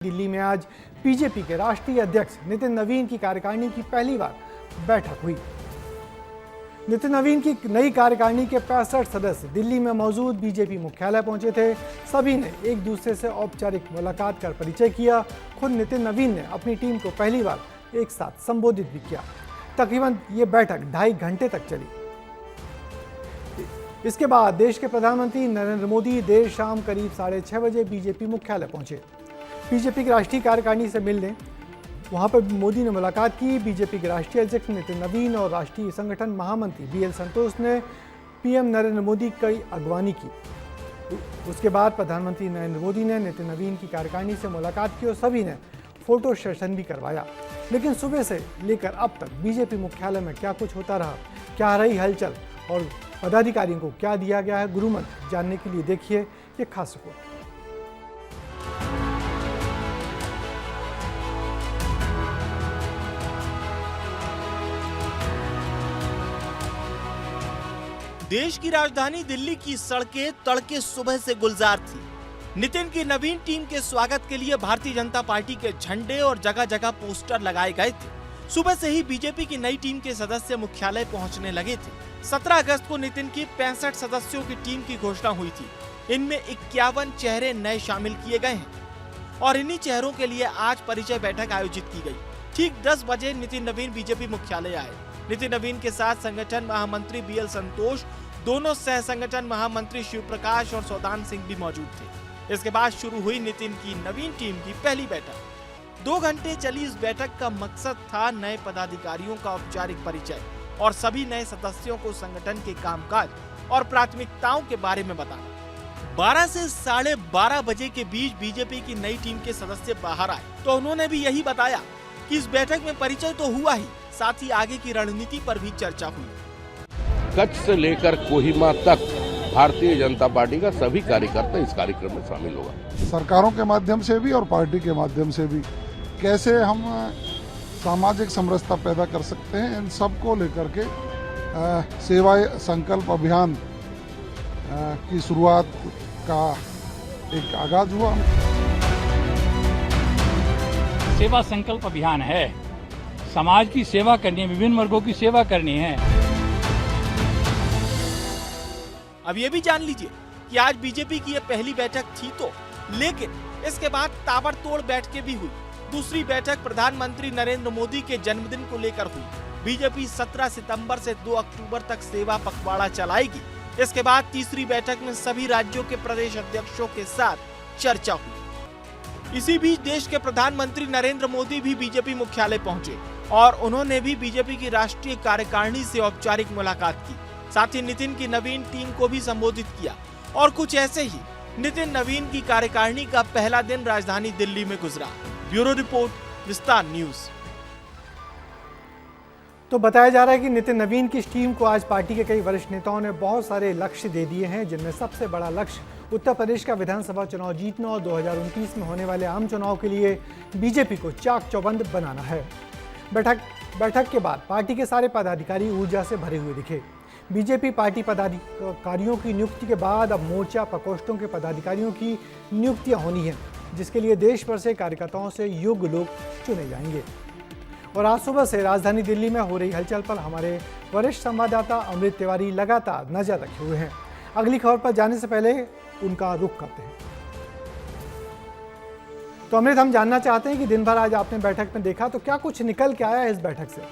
दिल्ली में आज बीजेपी के राष्ट्रीय अध्यक्ष नितिन नवीन की कार्यकारिणी की पहली बार बैठक हुई। नितिन नवीन की नई कार्यकारिणी के 65 सदस्य दिल्ली में मौजूद बीजेपी मुख्यालय पहुंचे थे। सभी ने एक दूसरे से औपचारिक मुलाकात कर परिचय किया। खुद नितिन नवीन ने अपनी टीम को पहली बार एक साथ संबोधित भी किया। तकरीबन ये बैठक 2.5 घंटे तक चली। इसके बाद देश के प्रधानमंत्री नरेंद्र मोदी देर शाम करीब 6:30 बजे बीजेपी मुख्यालय पहुंचे। बीजेपी की राष्ट्रीय कार्यकारिणी से मिलने वहां पर मोदी ने मुलाकात की। बीजेपी के राष्ट्रीय अध्यक्ष नितिन नवीन और राष्ट्रीय संगठन महामंत्री BL संतोष ने पीएम नरेंद्र मोदी की अगवानी की। उसके बाद प्रधानमंत्री नरेंद्र मोदी ने नितिन नवीन की कार्यकारिणी से मुलाकात की और सभी ने फोटो सेशन भी करवाया। लेकिन सुबह से लेकर अब तक बीजेपी मुख्यालय में क्या कुछ होता रहा, क्या रही हलचल और पदाधिकारियों को क्या दिया गया है गुरुमंत्र, जानने के लिए देखिए ये खास रिपोर्ट। देश की राजधानी दिल्ली की सड़कें तड़के सुबह से गुलजार थी। नितिन की नवीन टीम के स्वागत के लिए भारतीय जनता पार्टी के झंडे और जगह जगह पोस्टर लगाए गए थे। सुबह से ही बीजेपी की नई टीम के सदस्य मुख्यालय पहुंचने लगे थे। 17 अगस्त को नितिन की 65 सदस्यों की टीम की घोषणा हुई थी। इनमें 51 चेहरे नए शामिल किए गए हैं और इन्हीं चेहरों के लिए आज परिचय बैठक आयोजित की गई। ठीक 10 बजे नितिन नवीन बीजेपी मुख्यालय आए। नितिन नवीन के साथ संगठन महामंत्री BL संतोष, दोनों सह संगठन महामंत्री शिव प्रकाश और सौदान सिंह भी मौजूद थे। इसके बाद शुरू हुई नितिन की नवीन टीम की पहली बैठक। 2 घंटे चली इस बैठक का मकसद था नए पदाधिकारियों का औपचारिक परिचय और सभी नए सदस्यों को संगठन के कामकाज और प्राथमिकताओं के बारे में बताना। 12 से 12:30 बजे के बीच बीजेपी की नई टीम के सदस्य बाहर आए तो उन्होंने भी यही बताया कि इस बैठक में परिचय तो हुआ ही, साथ ही आगे की रणनीति पर भी चर्चा हुई। कच्छ से लेकर कोहिमा तक भारतीय जनता पार्टी का सभी कार्यकर्ता इस कार्यक्रम में शामिल होगा। सरकारों के माध्यम से भी और पार्टी के माध्यम से भी कैसे हम सामाजिक समरसता पैदा कर सकते हैं, इन सब को लेकर के सेवा संकल्प अभियान की शुरुआत का एक आगाज हुआ। सेवा संकल्प अभियान है, समाज की सेवा करनी है, विभिन्न वर्गों की सेवा करनी है। अब ये भी जान लीजिए कि आज बीजेपी की ये पहली बैठक थी तो, लेकिन इसके बाद ताबड़तोड़ बैठकें भी हुई। दूसरी बैठक प्रधानमंत्री नरेंद्र मोदी के जन्मदिन को लेकर हुई। बीजेपी 17 सितंबर से 2 अक्टूबर तक सेवा पखवाड़ा चलाएगी। इसके बाद तीसरी बैठक में सभी राज्यों के प्रदेश अध्यक्षों के साथ चर्चा हुई। इसी बीच देश के प्रधानमंत्री नरेंद्र मोदी भी बीजेपी मुख्यालय पहुंचे और उन्होंने भी बीजेपी की राष्ट्रीय कार्यकारिणी से औपचारिक मुलाकात की। साथ ही नितिन की नवीन टीम को भी संबोधित किया और कुछ ऐसे ही नितिन नवीन की कार्यकारिणी का पहला दिन राजधानी दिल्ली में गुजरा। ब्यूरो रिपोर्ट, विस्तार न्यूज। तो बताया जा रहा है कि नितिन नवीन की इस टीम को आज पार्टी के कई वरिष्ठ नेताओं ने बहुत सारे लक्ष्य दे दिए हैं, जिनमें सबसे बड़ा लक्ष्य उत्तर प्रदेश का विधानसभा चुनाव जीतना और 2029 में होने वाले आम चुनाव के लिए बीजेपी को चाक चौबंद बनाना है। बैठक के बाद पार्टी के सारे पदाधिकारी ऊर्जा से भरे हुए दिखे। बीजेपी पार्टी पदाधिकारियों की नियुक्ति के बाद अब मोर्चा प्रकोष्ठों के पदाधिकारियों की नियुक्तियां होनी हैं, जिसके लिए देश भर से कार्यकर्ताओं से योग्य लोग चुने जाएंगे। और आज सुबह से राजधानी दिल्ली में हो रही हलचल पर हमारे वरिष्ठ संवाददाता अमृत तिवारी लगातार नजर रखे हुए हैं। अगली खबर पर जाने से पहले उनका रुख करते हैं। तो अमृत, हम जानना चाहते हैं कि दिन भर आज आपने बैठक में देखा, तो क्या कुछ निकल के आया है इस बैठक से?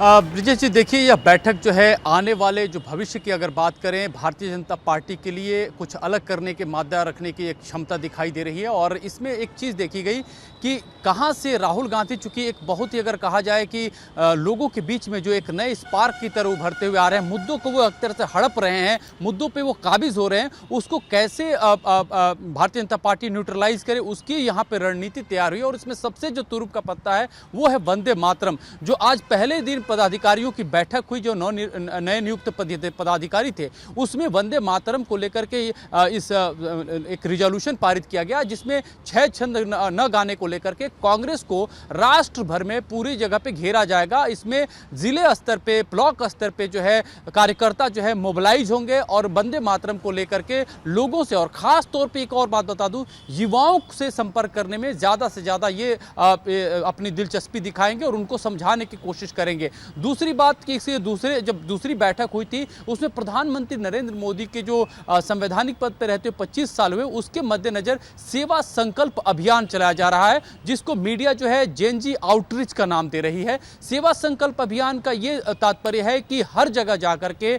ब्रिजेश जी, देखिए, यह बैठक जो है आने वाले जो भविष्य की अगर बात करें, भारतीय जनता पार्टी के लिए कुछ अलग करने के मादा रखने की एक क्षमता दिखाई दे रही है। और इसमें एक चीज़ देखी गई कि कहां से राहुल गांधी, चूंकि एक बहुत ही अगर कहा जाए कि लोगों के बीच में जो एक नए स्पार्क की तरह उभरते हुए आ रहे हैं, मुद्दों को वो एक तरह से हड़प रहे हैं, मुद्दों पे वो काबिज हो रहे हैं, उसको कैसे भारतीय जनता पार्टी न्यूट्रलाइज करे, उसकी यहाँ पे रणनीति तैयार हुई। और इसमें सबसे जो तुरुप का पत्ता है वो है वंदे मातरम, जो आज पहले दिन पदाधिकारियों की बैठक हुई, जो नए नियुक्त पदाधिकारी थे, उसमें वंदे मातरम को लेकर के एक रिजोल्यूशन पारित किया गया, जिसमें 6 छंद न गाने को लेकर के कांग्रेस को राष्ट्र भर में पूरी जगह पे घेरा जाएगा। इसमें जिले स्तर पे, ब्लॉक स्तर पे जो है कार्यकर्ता जो है मोबिलाइज होंगे और वंदे मातरम को लेकर के लोगों से, और खास तौर पे एक और बात बता दूं, युवाओं से संपर्क करने में ज्यादा से ज्यादा ये अपनी दिलचस्पी दिखाएंगे और उनको समझाने की कोशिश करेंगे। दूसरी बात कि जब दूसरी बैठक हुई थी, उसमें प्रधानमंत्री नरेंद्र मोदी के जो संवैधानिक पद पर रहते हुए 25 साल हुए, उसके मद्देनजर सेवा संकल्प अभियान चलाया जा रहा है, जिसको मीडिया जो है जेनजी आउटरीच का नाम दे रही है। सेवा संकल्प अभियान का ये तात्पर्य है कि हर जगह जाकर के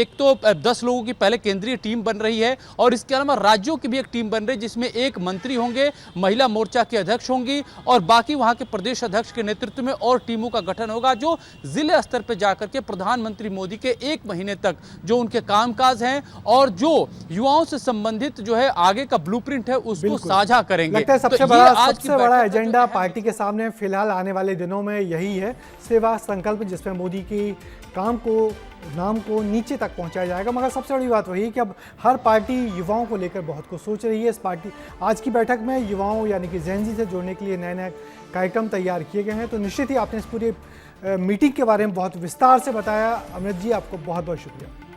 एक तो 10 लोगों की पहले केंद्रीय टीम बन रही है, और इसके अलावा राज्यों की भी एक टीम बन रही है, जिसमें एक मंत्री होंगे, महिला मोर्चा के अध्यक्ष होंगी, और बाकी वहां के प्रदेश अध्यक्ष के नेतृत्व में और टीमों का गठन होगा, जो जिले स्तर पर जाकर के प्रधानमंत्री मोदी के 1 महीने तक जो उनके कामकाज हैं और जो युवाओं से संबंधित जो है आगे का ब्लूप्रिंट है, उसको साझा करेंगे। लगता है सबसे बड़ा एजेंडा पार्टी के सामने फिलहाल आने वाले दिनों में यही है, सेवा संकल्प, जिसमें मोदी की नाम को नीचे तक पहुंचाया जाएगा। मगर सबसे बड़ी बात वही है कि अब हर पार्टी युवाओं को लेकर बहुत कुछ सोच रही है। इस पार्टी आज की बैठक में युवाओं यानी कि जेनजी से जोड़ने के लिए नए नए कार्यक्रम तैयार किए गए हैं। तो निश्चित ही आपने इस पूरी मीटिंग के बारे में बहुत विस्तार से बताया। अमृत जी, आपको बहुत बहुत शुक्रिया।